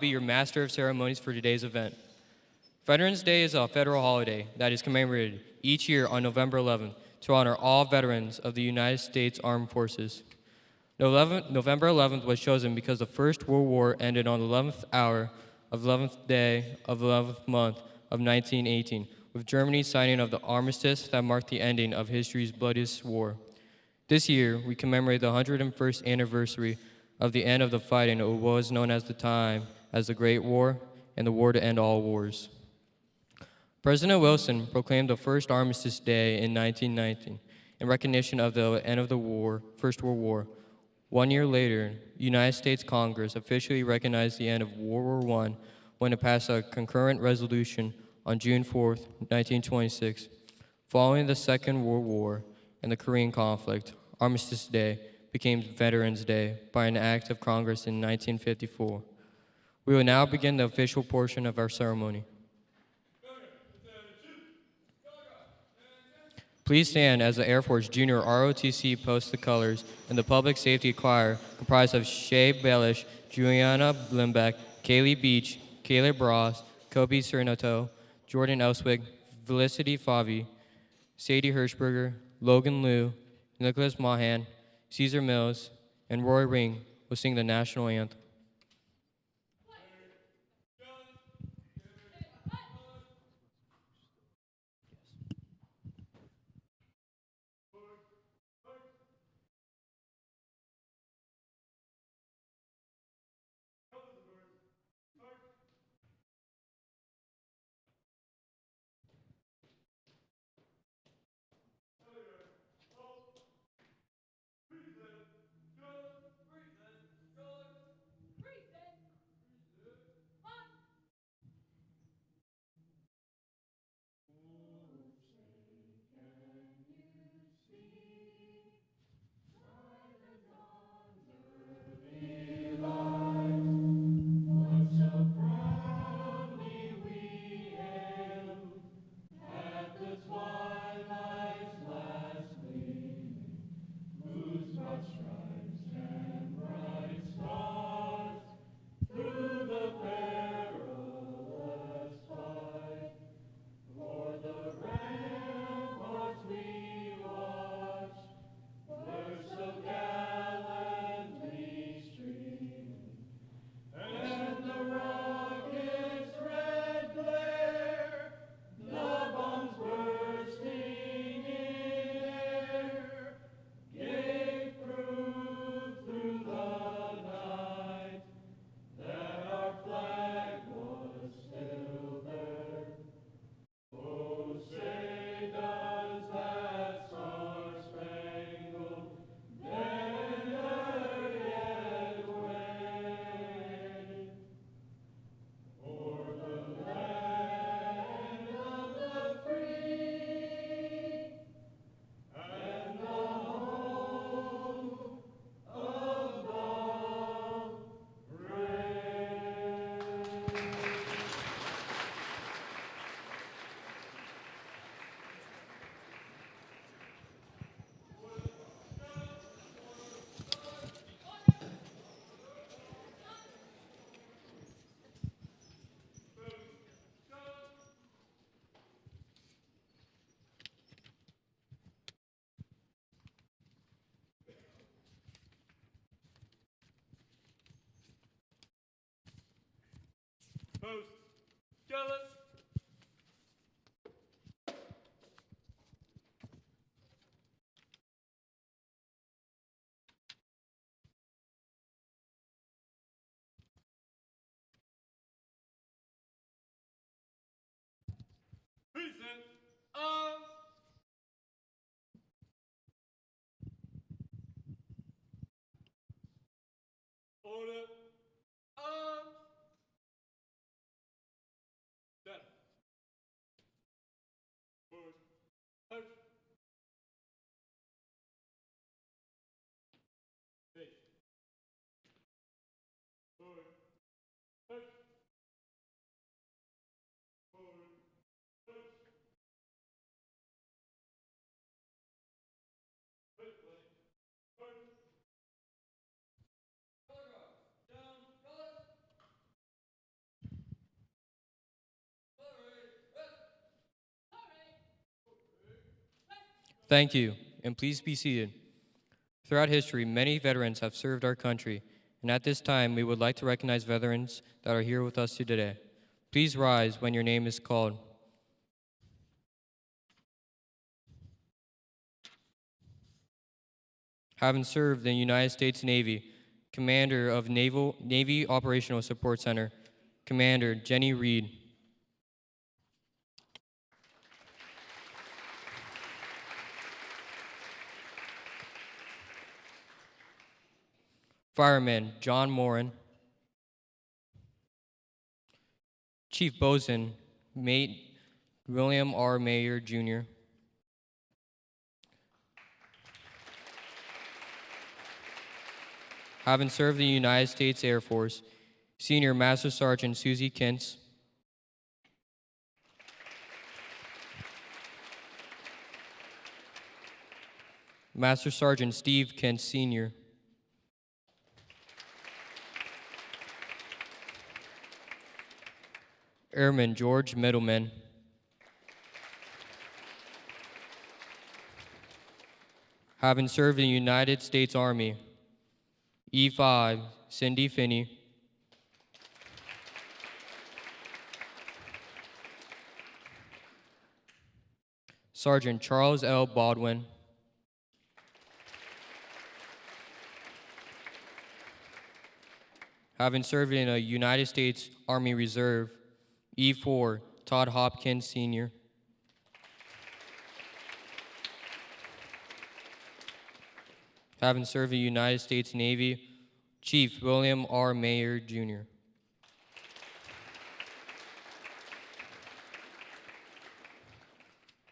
Be your master of ceremonies for today's event. Veterans Day is a federal holiday that is commemorated each year on November 11th to honor all veterans of the United States Armed Forces. November 11th was chosen because the First World War ended on the 11th hour of the 11th day of the 11th month of 1918, with Germany's signing of the armistice that marked the ending of history's bloodiest war. This year, we commemorate the 101st anniversary of the end of the fighting in what was known at the time as the Great War and the War to End All Wars. President Wilson proclaimed the first Armistice Day in 1919 in recognition of the end of the war, First World War. 1 year later, the United States Congress officially recognized the end of World War I when it passed a concurrent resolution on June 4, 1926. Following the Second World War and the Korean conflict, Armistice Day became Veterans Day by an act of Congress in 1954. We will now begin the official portion of our ceremony. Please stand as the Air Force Junior ROTC posts the colors and the Public Safety Choir, comprised of Shay Baelish, Juliana Blimbeck, Kaylee Beach, Kayla Bross, Kobe Cernoto, Jordan Elswig, Felicity Favi, Sadie Hirschberger, Logan Liu, Nicholas Mahan, Caesar Mills, and Roy Ring will sing the national anthem. Post. Jealous. Present. Order. Set. Forward. Post. Face. Forward. Post. Forward. Post. Thank you, and please be seated. Throughout history, many veterans have served our country, and at this time, we would like to recognize veterans that are here with us today. Please rise when your name is called. Having served in the United States Navy, Commander of Navy Operational Support Center, Commander Jenny Reed. Fireman John Morin. Chief Bosun, Mate William R. Mayer, Jr. Having served in the United States Air Force, Senior Master Sergeant Susie Kintz. Master Sergeant Steve Kintz, Sr. Airman George Middleman. Having served in the United States Army, E5, Cindy Finney. Sergeant Charles L. Baldwin. Having served in a United States Army Reserve, E4, Todd Hopkins, Sr. Having served in the United States Navy, Chief William R. Mayer, Jr.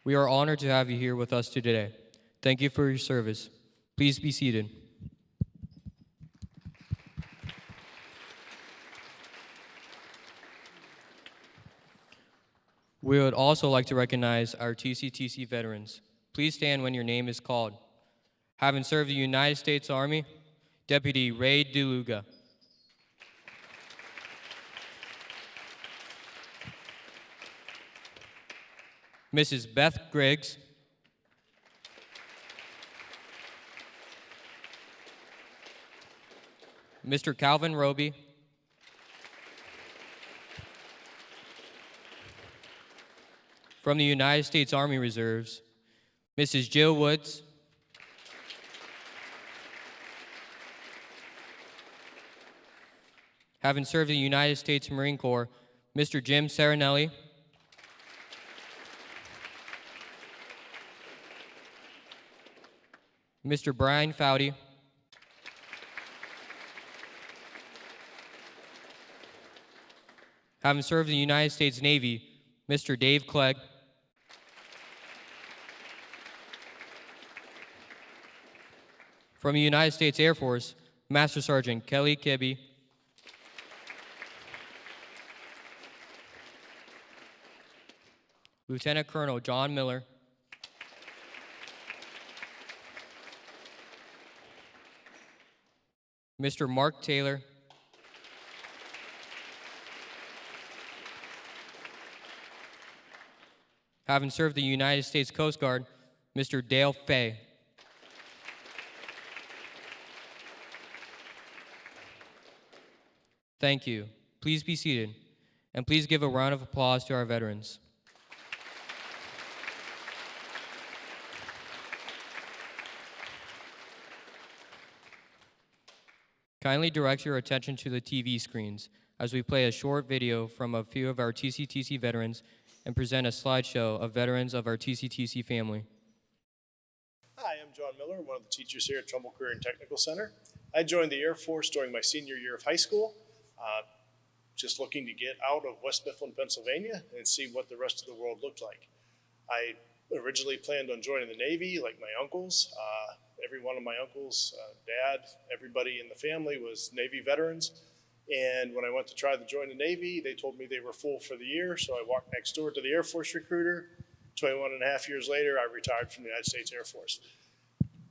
We are honored to have you here with us today. Thank you for your service. Please be seated. We would also like to recognize our TCTC veterans. Please stand when your name is called. Having served the United States Army, Deputy Ray DeLuga. Mrs. Beth Griggs. Mr. Calvin Roby. From the United States Army Reserves, Mrs. Jill Woods. Having served in the United States Marine Corps, Mr. Jim Serenelli. Mr. Brian Foudy. Having served in the United States Navy, Mr. Dave Clegg. From the United States Air Force, Master Sergeant Kelly Kibbe. Lieutenant Colonel John Miller. Mr. Mark Taylor. Having served the United States Coast Guard, Mr. Dale Fay. Thank you. Please be seated, and please give a round of applause to our veterans. Kindly direct your attention to the TV screens as we play a short video from a few of our TCTC veterans and present a slideshow of veterans of our TCTC family. Hi, I'm John Miller, one of the teachers here at Trumbull Career and Technical Center. I joined the Air Force during my senior year of high school, just looking to get out of West Mifflin, Pennsylvania, and see what the rest of the world looked like. I originally planned on joining the Navy like my uncles. Every one of my uncles, dad, everybody in the family was Navy veterans. And when I went to try to join the Navy, they told me they were full for the year, so I walked next door to the Air Force recruiter. 21 and a half years later, I retired from the United States Air Force.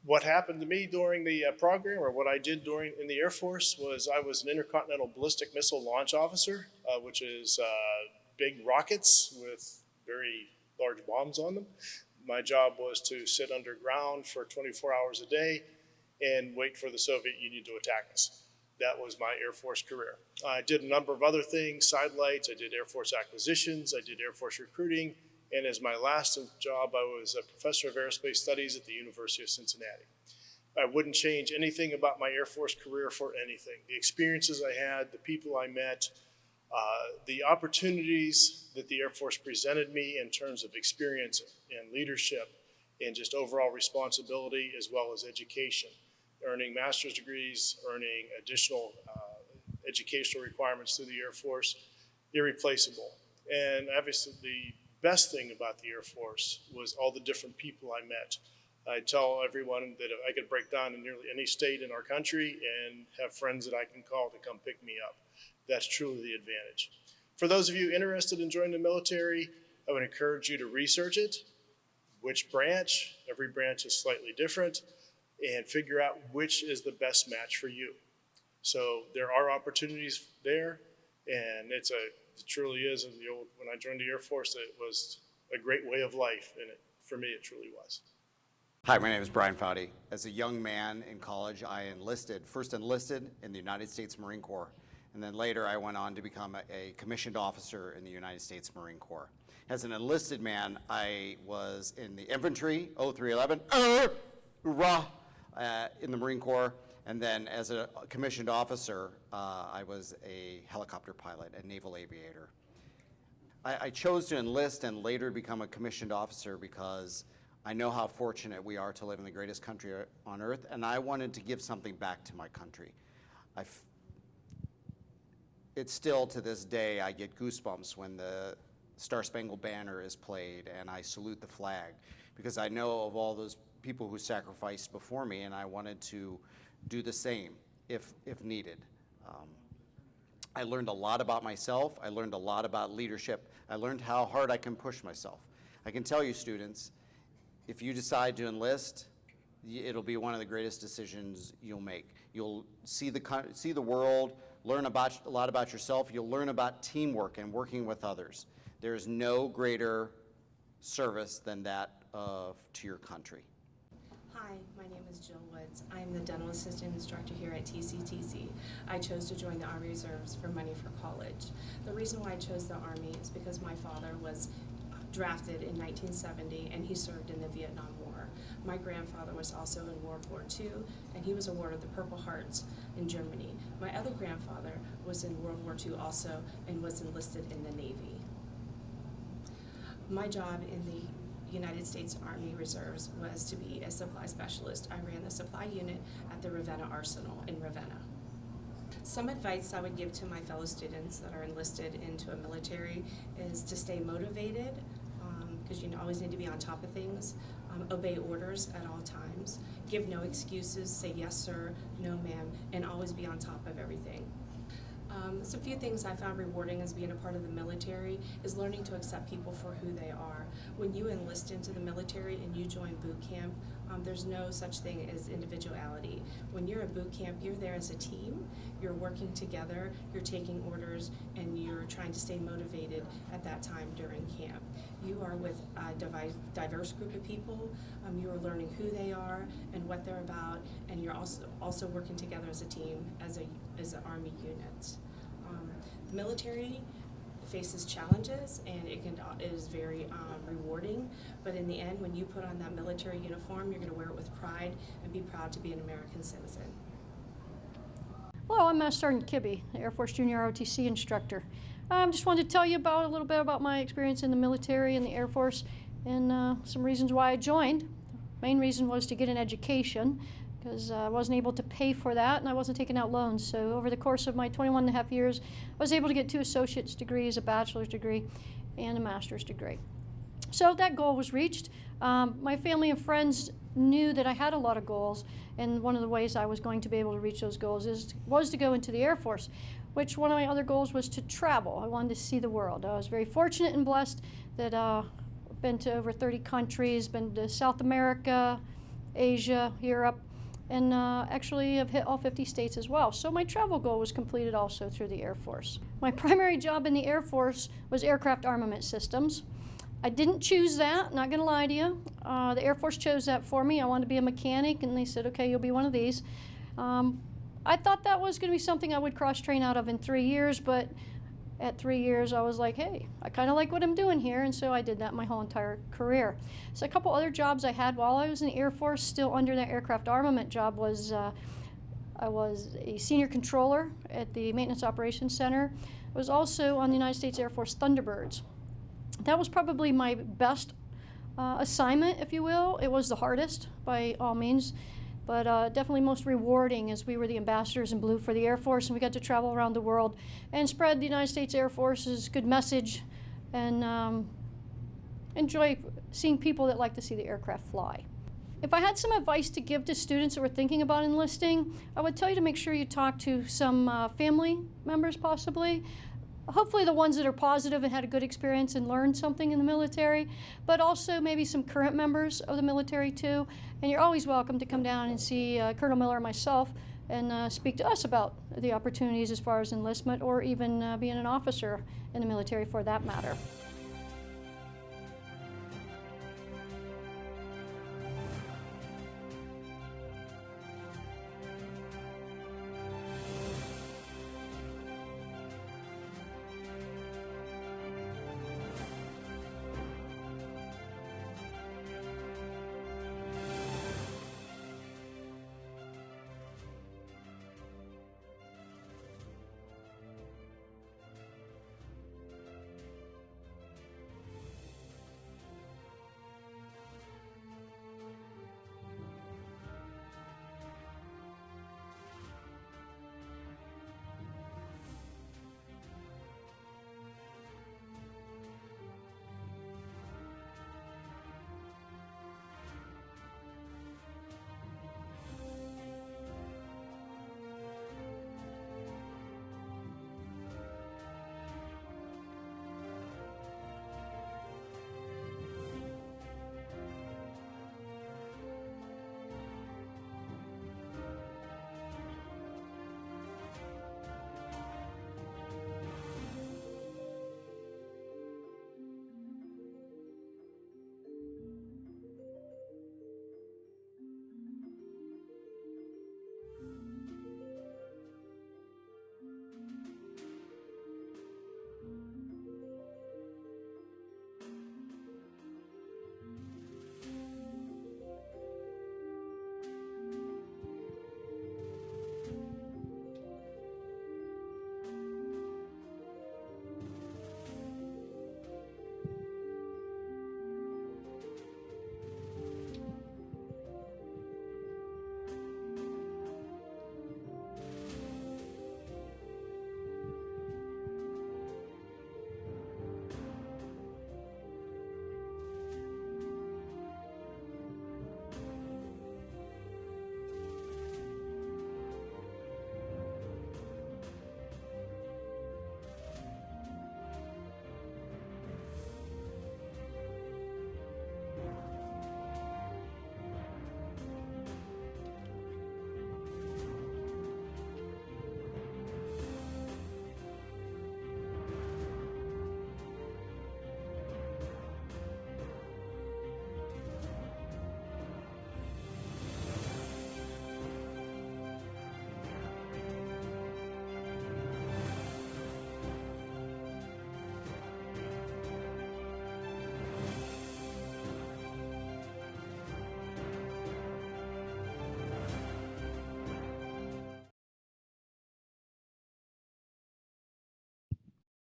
What happened to me during the program, or what I did in the Air Force, was I was an intercontinental ballistic missile launch officer, which is big rockets with very large bombs on them. My job was to sit underground for 24 hours a day and wait for the Soviet Union to attack us. That was my Air Force career. I did a number of other things, sidelights. I did Air Force acquisitions. I did Air Force recruiting. And as my last job, I was a professor of aerospace studies at the University of Cincinnati. I wouldn't change anything about my Air Force career for anything. The experiences I had, the people I met, the opportunities that the Air Force presented me in terms of experience and leadership and just overall responsibility as well as education, earning master's degrees, earning additional educational requirements through the Air Force, irreplaceable. And obviously the best thing about the Air Force was all the different people I met. I tell everyone that I could break down in nearly any state in our country and have friends that I can call to come pick me up. That's truly the advantage. For those of you interested in joining the military, I would encourage you to research it, which branch, every branch is slightly different, and figure out which is the best match for you. So there are opportunities there, and it truly is. When I joined the Air Force, it was a great way of life, and for me, it truly was. Hi, my name is Brian Foudy. As a young man in college, I first enlisted in the United States Marine Corps, and then later I went on to become a commissioned officer in the United States Marine Corps. As an enlisted man, I was in the infantry, 0311, in the Marine Corps, and then as a commissioned officer, I was a helicopter pilot, a naval aviator. I chose to enlist and later become a commissioned officer because I know how fortunate we are to live in the greatest country on earth, and I wanted to give something back to my country. It's still, to this day, I get goosebumps when the Star-Spangled Banner is played and I salute the flag, because I know of all those people who sacrificed before me, and I wanted to do the same if needed. I learned a lot about myself. I learned a lot about leadership. I learned how hard I can push myself. I can tell you, students, if you decide to enlist, it'll be one of the greatest decisions you'll make. You'll see the world, learn a lot about yourself. You'll learn about teamwork and working with others. There is no greater service than that to your country. Hi, my name is Jill Woods. I am the dental assistant instructor here at TCTC. I chose to join the Army Reserves for money for college. The reason why I chose the Army is because my father was drafted in 1970 and he served in the Vietnam War. My grandfather was also in World War II and he was awarded the Purple Hearts in Germany. My other grandfather was in World War II also and was enlisted in the Navy. My job in the United States Army Reserves was to be a supply specialist. I ran the supply unit at the Ravenna Arsenal in Ravenna. Some advice I would give to my fellow students that are enlisted into a military is to stay motivated, because you always need to be on top of things, obey orders at all times, give no excuses, say yes sir, no ma'am, and always be on top of everything. So a few things I found rewarding as being a part of the military is learning to accept people for who they are. When you enlist into the military and you join boot camp, there's no such thing as individuality. When you're at boot camp, you're there as a team, you're working together, you're taking orders, and you're trying to stay motivated at that time during camp. You are with a diverse group of people, you are learning who they are and what they're about, and you're also working together as a team, as an Army unit. The military faces challenges and it is very rewarding, but in the end, when you put on that military uniform, you're going to wear it with pride and be proud to be an American citizen. Hello, I'm Master Sergeant Kibbe, the Air Force Junior ROTC instructor. Just wanted to tell you a little bit about my experience in the military and the Air Force and some reasons why I joined. The main reason was to get an education, because I wasn't able to pay for that and I wasn't taking out loans. So over the course of my 21 and a half years, I was able to get 2 associate's degrees, a bachelor's degree, and a master's degree. So that goal was reached. My family and friends knew that I had a lot of goals, and one of the ways I was going to be able to reach those goals was to go into the Air Force, which one of my other goals was to travel. I wanted to see the world. I was very fortunate and blessed that I've been to over 30 countries, been to South America, Asia, Europe, and actually have hit all 50 states as well. So my travel goal was completed also through the Air Force. My primary job in the Air Force was aircraft armament systems. I didn't choose that, not gonna lie to you. The Air Force chose that for me. I wanted to be a mechanic, and they said, okay, you'll be one of these. I thought that was gonna be something I would cross-train out of in 3 years, but at 3 years, I was like, hey, I kind of like what I'm doing here, and so I did that my whole entire career. So a couple other jobs I had while I was in the Air Force, still under that aircraft armament job, was I was a senior controller at the Maintenance Operations Center. I was also on the United States Air Force Thunderbirds. That was probably my best assignment, if you will. It was the hardest by all means, but definitely most rewarding, as we were the ambassadors in blue for the Air Force, and we got to travel around the world and spread the United States Air Force's good message and enjoy seeing people that like to see the aircraft fly. If I had some advice to give to students that were thinking about enlisting, I would tell you to make sure you talk to some family members possibly. Hopefully the ones that are positive and had a good experience and learned something in the military, but also maybe some current members of the military too. And you're always welcome to come down and see Colonel Miller and myself and speak to us about the opportunities as far as enlistment or even being an officer in the military for that matter.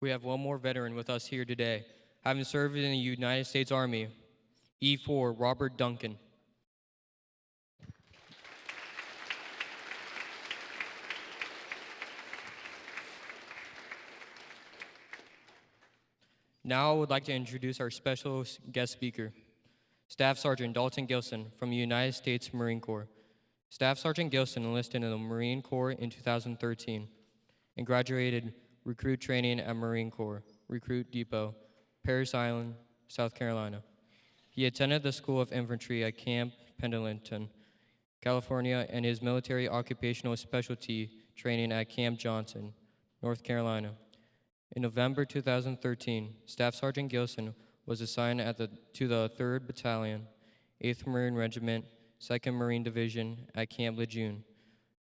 We have one more veteran with us here today, having served in the United States Army, E4 Robert Duncan. Now I would like to introduce our special guest speaker, Staff Sergeant Dalton Gilson from the United States Marine Corps. Staff Sergeant Gilson enlisted in the Marine Corps in 2013 and graduated recruit training at Marine Corps Recruit Depot, Parris Island, South Carolina. He attended the School of Infantry at Camp Pendleton, California, and his military occupational specialty training at Camp Johnson, North Carolina. In November 2013, Staff Sergeant Gilson was assigned to the 3rd Battalion, 8th Marine Regiment, 2nd Marine Division at Camp Lejeune,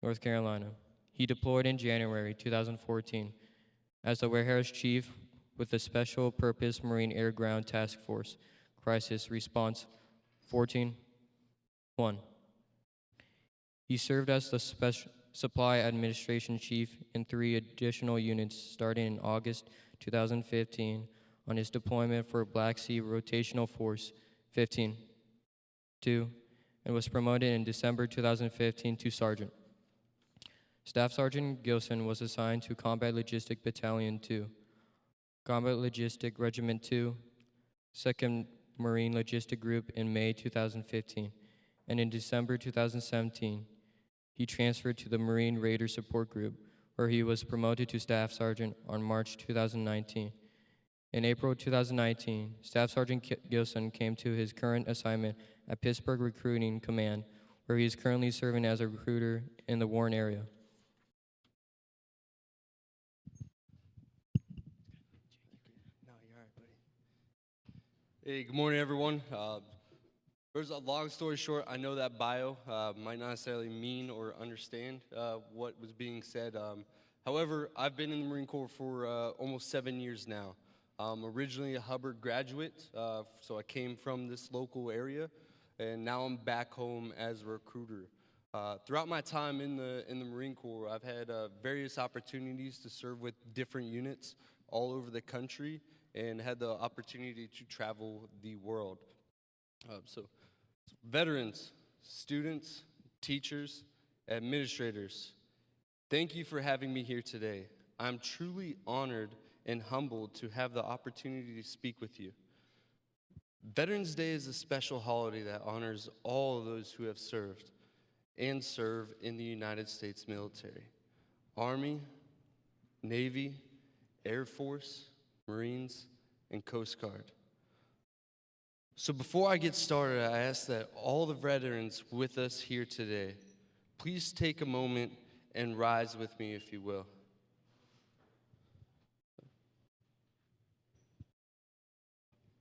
North Carolina. He deployed in January 2014 as the Warehouse Chief with the Special Purpose Marine Air Ground Task Force, Crisis Response 14-1. He served as the Supply Administration Chief in 3 additional units starting in August 2015 on his deployment for Black Sea Rotational Force 15-2 and was promoted in December 2015 to Sergeant. Staff Sergeant Gilson was assigned to Combat Logistic Battalion 2, Combat Logistic Regiment 2, 2nd Marine Logistic Group in May 2015, and in December 2017, he transferred to the Marine Raider Support Group, where he was promoted to Staff Sergeant on March 2019. In April 2019, Staff Sergeant Gilson came to his current assignment at Pittsburgh Recruiting Command, where he is currently serving as a recruiter in the Warren area. Hey, good morning, everyone. There's a long story short, I know that bio might not necessarily mean or understand what was being said. However, I've been in the Marine Corps for almost 7 years now. Originally a Hubbard graduate, so I came from this local area, and now I'm back home as a recruiter. Throughout my time in the Marine Corps, I've had various opportunities to serve with different units all over the country, and had the opportunity to travel the world. So veterans, students, teachers, administrators, thank you for having me here today. I'm truly honored and humbled to have the opportunity to speak with you. Veterans Day is a special holiday that honors all of those who have served and serve in the United States military, Army, Navy, Air Force, Marines, and Coast Guard. So before I get started, I ask that all the veterans with us here today, please take a moment and rise with me, if you will.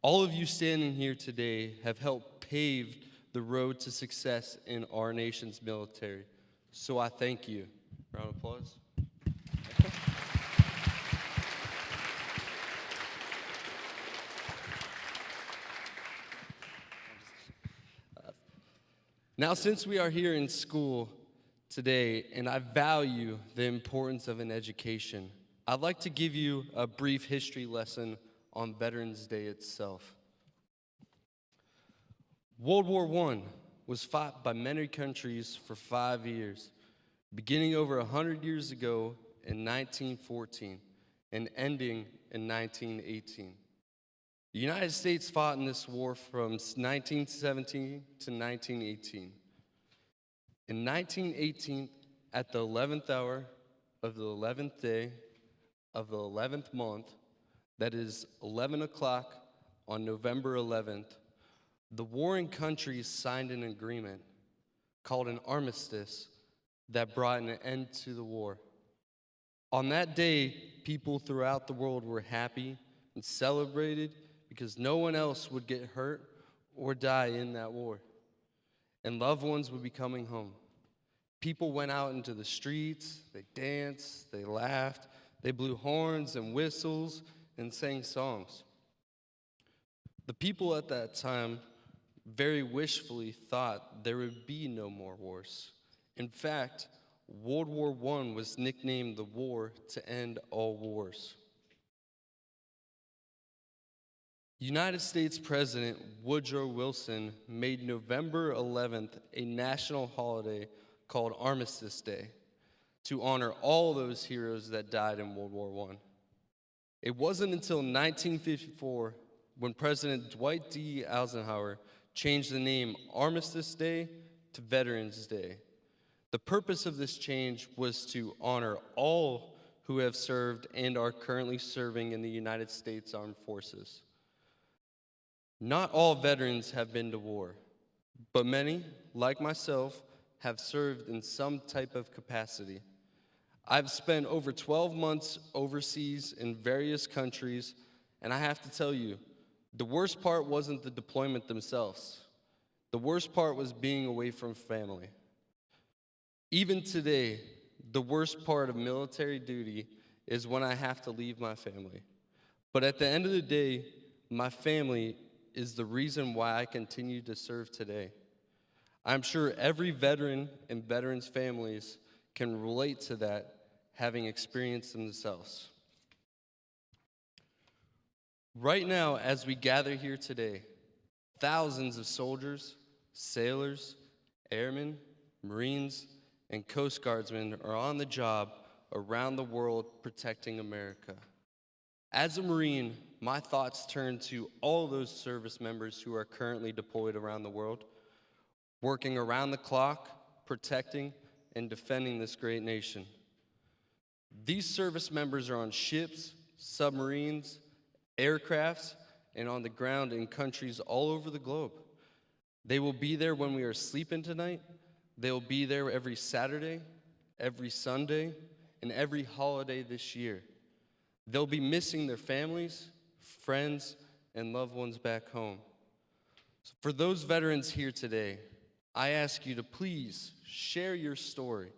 All of you standing here today have helped pave the road to success in our nation's military. So I thank you. Round of applause. Now, since we are here in school today, and I value the importance of an education, I'd like to give you a brief history lesson on Veterans Day itself. World War I was fought by many countries for 5 years, beginning over 100 years ago in 1914 and ending in 1918. The United States fought in this war from 1917 to 1918. In 1918, at the 11th hour of the 11th day of the 11th month, that is 11 o'clock on November 11th, the warring countries signed an agreement called an armistice that brought an end to the war. On that day, people throughout the world were happy and celebrated because no one else would get hurt or die in that war, and loved ones would be coming home. People went out into the streets, they danced, they laughed, they blew horns and whistles and sang songs. The people at that time very wishfully thought there would be no more wars. In fact, World War I was nicknamed the war to end all wars. United States President Woodrow Wilson made November 11th a national holiday called Armistice Day to honor all those heroes that died in World War I. It wasn't until 1954 when President Dwight D. Eisenhower changed the name Armistice Day to Veterans Day. The purpose of this change was to honor all who have served and are currently serving in the United States Armed Forces. Not all veterans have been to war, but many, like myself, have served in some type of capacity. I've spent over 12 months overseas in various countries, and I have to tell you, The worst part wasn't the deployment themselves. The worst part was being away from family. Even today, the worst part of military duty is when I have to leave my family. But at the end of the day, my family is the reason why I continue to serve today. I'm sure every veteran and veterans' families can relate to that, having experienced themselves. Right now, as we gather here today, thousands of soldiers, sailors, airmen, Marines, and Coast Guardsmen are on the job around the world protecting America. As a Marine, my thoughts turn to all those service members who are currently deployed around the world, working around the clock, protecting and defending this great nation. These service members are on ships, submarines, aircrafts, and on the ground in countries all over the globe. They will be there when we are sleeping tonight. They will be there every Saturday, every Sunday, and every holiday this year. They'll be missing their families, friends, and loved ones back home. So for those veterans here today, I ask you to please share your story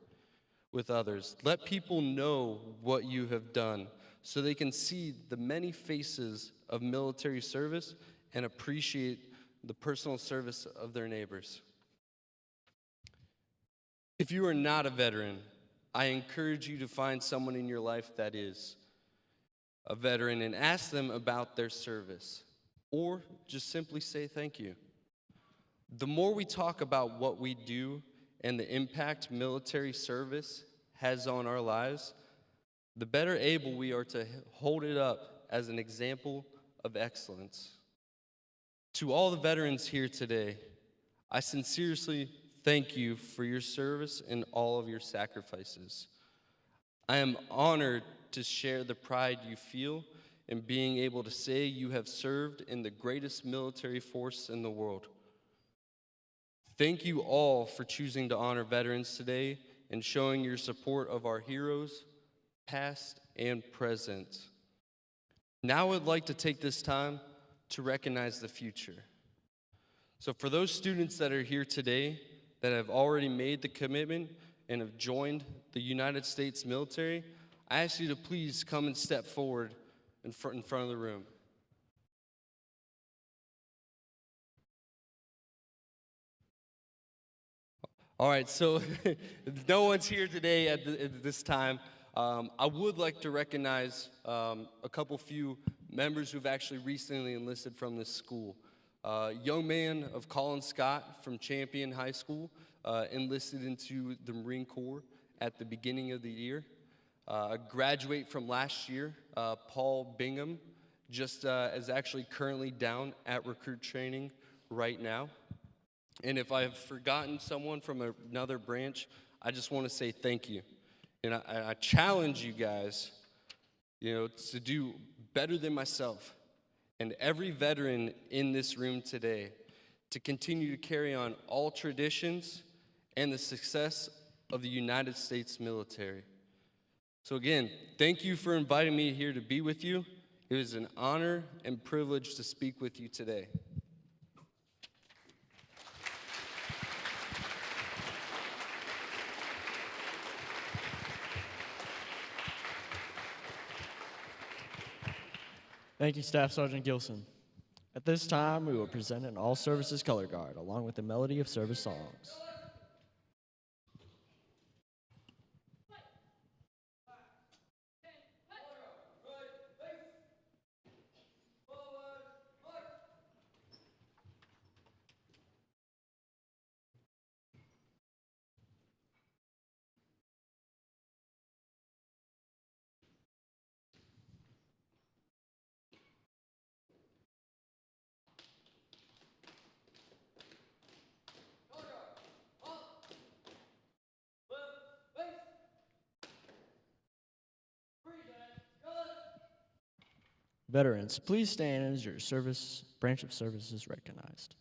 with others. Let people know what you have done so they can see the many faces of military service and appreciate the personal service of their neighbors. If you are not a veteran, I encourage you to find someone in your life that is a veteran and ask them about their service, or just simply say thank you. The more we talk about what we do and the impact military service has on our lives, the better able we are to hold it up as an example of excellence. To all the veterans here today, I sincerely thank you for your service and all of your sacrifices. I am honored to share the pride you feel in being able to say you have served in the greatest military force in the world. Thank you all for choosing to honor veterans today and showing your support of our heroes, past and present. Now I'd like to take this time to recognize the future. So for those students that are here today that have already made the commitment and have joined the United States military, I ask you to please come and step forward in front of the room. All right, so no one's here today at this time. I would like to recognize a few members who've actually recently enlisted from this school. Young man of Colin Scott from Champion High School enlisted into the Marine Corps at the beginning of the year. A graduate from last year, Paul Bingham, just is actually currently down at recruit training right now. And if I've forgotten someone from another branch, I just want to say thank you. And I challenge you guys, to do better than myself and every veteran in this room today to continue to carry on all traditions and the success of the United States military. So again, thank you for inviting me here to be with you. It was an honor and privilege to speak with you today. Thank you, Staff Sergeant Gilson. At this time, we will present an all services color guard along with the melody of service songs. Veterans, please stand as your branch of service is recognized.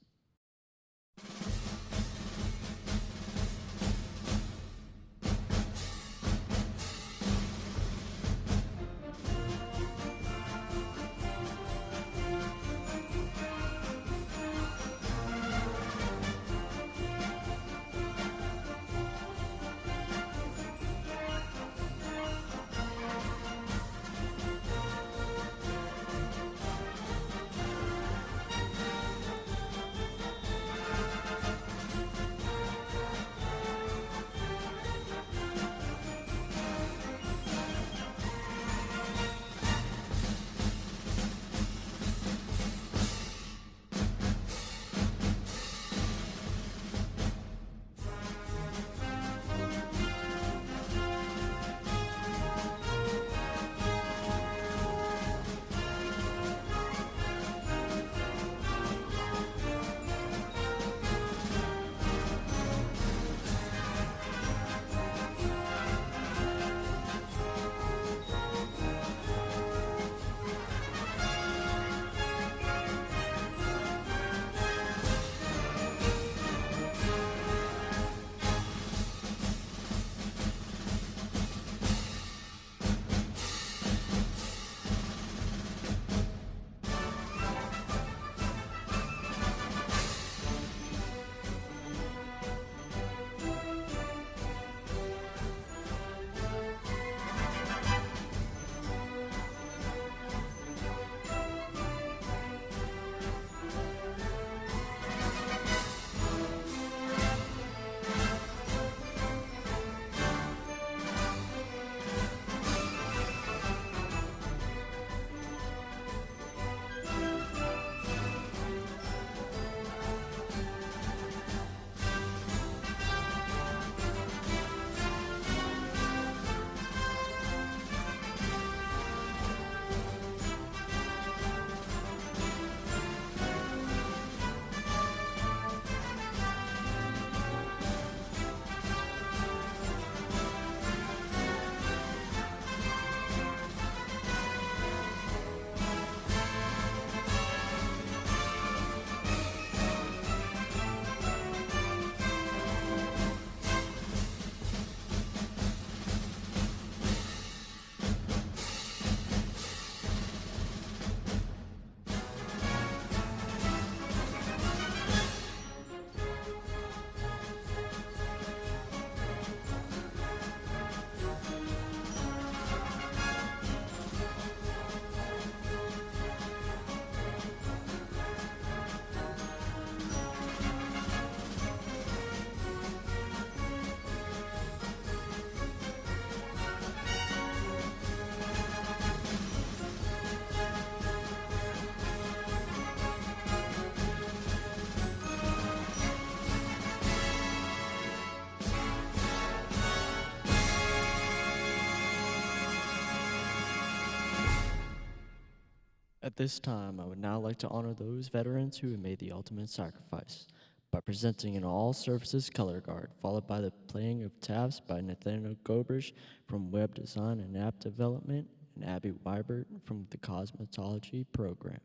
At this time, I would now like to honor those veterans who have made the ultimate sacrifice by presenting an all-services color guard, followed by the playing of taps by Nathaniel Gobers from Web Design and App Development and Abby Weibert from the Cosmetology program.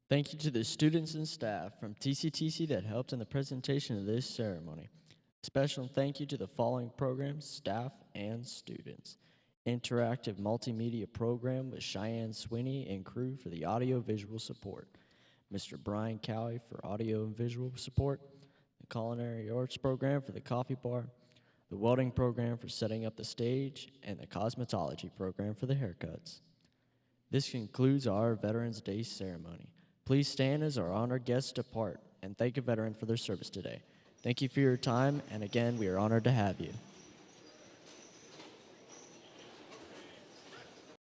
Thank you to the students and staff from TCTC that helped in the presentation of this ceremony. Special thank you to the following programs, staff, and students. Interactive multimedia program with Cheyenne Sweeney and crew for the audio-visual support. Mr. Brian Cowie for audio and visual support. The culinary arts program for the coffee bar. The welding program for setting up the stage. And the cosmetology program for the haircuts. This concludes our Veterans Day ceremony. Please stand as our honored guests depart, and thank a veteran for their service today. Thank you for your time, and again, we are honored to have you.